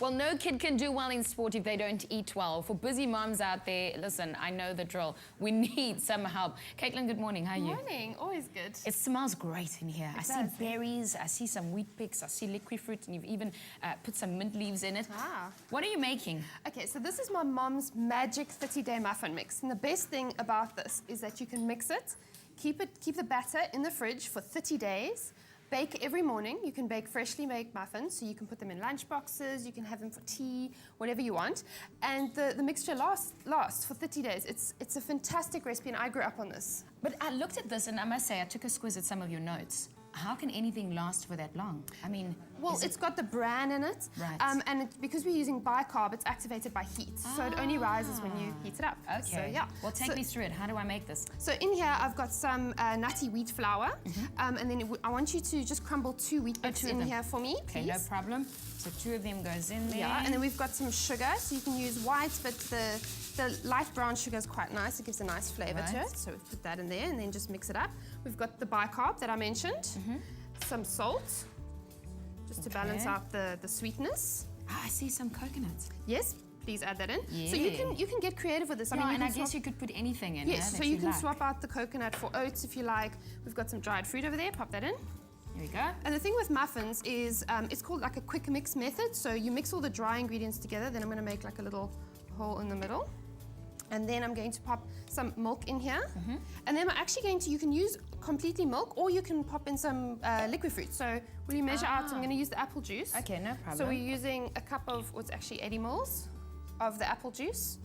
Well, no kid can do well in sport if they don't eat well. For busy moms out there, listen, I know the drill. We need some help. Caitlin, good morning. How are you? Morning, always good. It smells great in here. I see does. berries, I see some Weet-Bix, I see Liqui-Fruit, and you've even put some mint leaves in it. Ah. What are you making? Okay, so this is my mom's magic 30-day muffin mix. And the best thing about this is that you can mix it, keep the batter in the fridge for 30 days, bake every morning. You can bake freshly made muffins, so you can put them in lunch boxes, you can have them for tea, whatever you want. And the mixture lasts for 30 days. It's a fantastic recipe, and I grew up on this. But I looked at this and I must say, I took a squiz at some of your notes. How can anything last for that long? I mean... Well, it's got the bran in it. Right. And because we're using bicarb, it's activated by heat. So it only rises when you heat it up. Okay. So, yeah. Well, take me through it. How do I make this? So in here, I've got some nutty wheat flour. And then I want you to just crumble 2 Weet-Bix in here for me, please. Okay, no problem. So 2 of them goes in there. Yeah, and then we've got some sugar. So you can use white, but the light brown sugar is quite nice. It gives a nice flavour to it. So we've put that in there and then just mix it up. We've got the bicarb that I mentioned. Some salt, just to balance out the sweetness. Ah, I see some coconut. Yes, please add that in. Yeah. So you can get creative with this. I mean, and I guess you could put anything in. Yes, so you can swap out the coconut for oats if you like. We've got some dried fruit over there. Pop that in. Here we go. And the thing with muffins is it's called like a quick mix method. So you mix all the dry ingredients together. Then I'm going to make like a little hole in the middle. And then I'm going to pop some milk in here. And then I'm actually going to, you can use completely milk or you can pop in some Liqui-Fruit. So when you measure out, I'm going to use the apple juice. Okay, no problem. So we're using a cup of, what's actually 80 mils of the apple juice.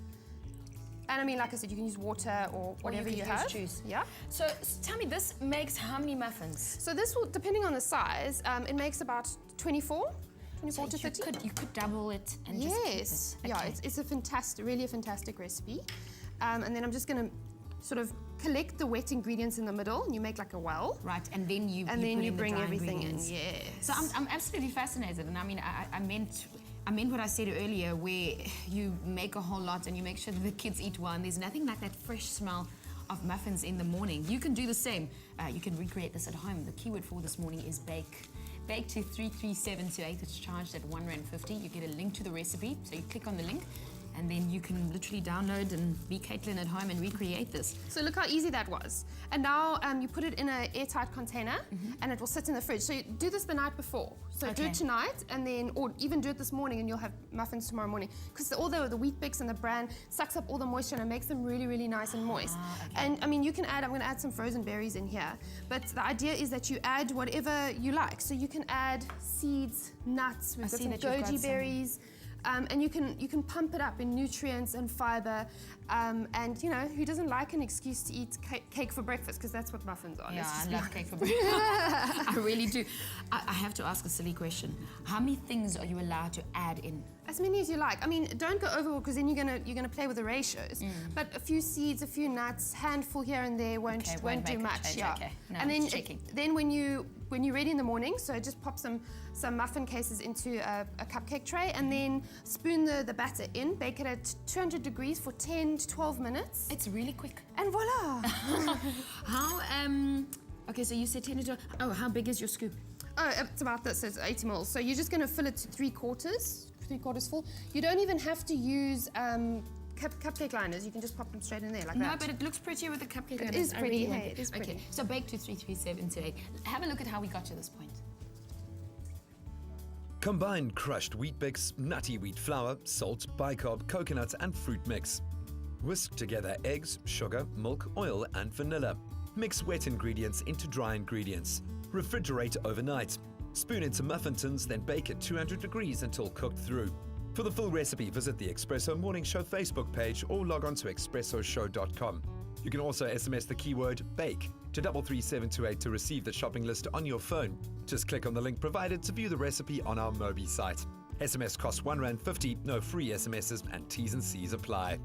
And I mean, like I said, you can use water or whatever you have. Juice. Yeah. So tell me, this makes how many muffins? So this will, depending on the size, it makes about 24 so to 30. You could double it and just keep it. Okay. Yeah, it's a fantastic, really a fantastic recipe. And then I'm just going to sort of collect the wet ingredients in the middle, and you make like a well. Right, and then you bring everything in. Yes. So I'm absolutely fascinated, and I mean, I meant what I said earlier, where you make a whole lot and you make sure that the kids eat well, and there's nothing like that fresh smell of muffins in the morning. You can do the same. You can recreate this at home. The keyword for this morning is bake. Bake to 33728. It's charged at R1.50. You get a link to the recipe, so you click on the link, and then you can literally download and be Caitlin at home and recreate this. So look how easy that was. And now you put it in an airtight container and it will sit in the fridge. So do this the night before. So do it tonight and then, or even do it this morning and you'll have muffins tomorrow morning. Because all the Weet-Bix and the bran sucks up all the moisture and it makes them really, really nice and moist. And I mean, you can add, I'm going to add some frozen berries in here. But the idea is that you add whatever you like. So you can add seeds, nuts, we've got some goji berries. And you can pump it up in nutrients and fiber, and you know, who doesn't like an excuse to eat cake for breakfast? Because that's what muffins are. Yeah, I love cake for breakfast. I really do. I have to ask a silly question. How many things are you allowed to add in? As many as you like. I mean, don't go overboard because then you're gonna play with the ratios. But a few seeds, a few nuts, handful here and there won't do much. Yeah. Okay. No, and then when you're ready in the morning, so just pop some muffin cases into a cupcake tray and then spoon the batter in, bake it at 200 degrees for 10 to 12 minutes. It's really quick. And voila! Okay, so you said 10 to 12. Oh, how big is your scoop? Oh, it's about this, it's 80 mils. So you're just gonna fill it to 3/4 full. You don't even have to use cupcake liners, you can just pop them straight in there like that. No, but it looks prettier with the cupcake liners. It is pretty, hey, it is pretty. Okay, so bake to 33728. Have a look at how we got to this point. Combine crushed Weet-Bix, nutty wheat flour, salt, bicarb, coconut and fruit mix. Whisk together eggs, sugar, milk, oil and vanilla. Mix wet ingredients into dry ingredients. Refrigerate overnight. Spoon into muffin tins, then bake at 200 degrees until cooked through. For the full recipe, visit the Espresso Morning Show Facebook page or log on to expressoshow.com. You can also SMS the keyword BAKE to 33728 to receive the shopping list on your phone. Just click on the link provided to view the recipe on our Mobi site. SMS costs R1.50, no free SMSs and T's and C's apply.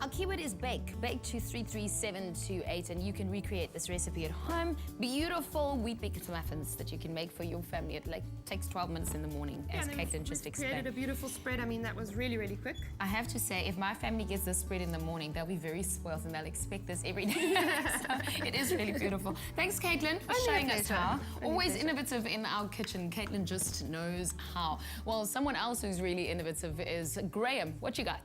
Our keyword is bake. Bake to 33728, and you can recreate this recipe at home. Beautiful Weet-Bix muffins that you can make for your family. It takes 12 minutes in the morning, as Caitlin just explained. Created a beautiful spread. I mean, that was really, really quick. I have to say, if my family gets this spread in the morning, they'll be very spoiled and they'll expect this every day. So it is really beautiful. Thanks, Caitlin, for showing us how. Always innovative in our kitchen. Caitlin just knows how. Well, someone else who's really innovative is Graham. What you got?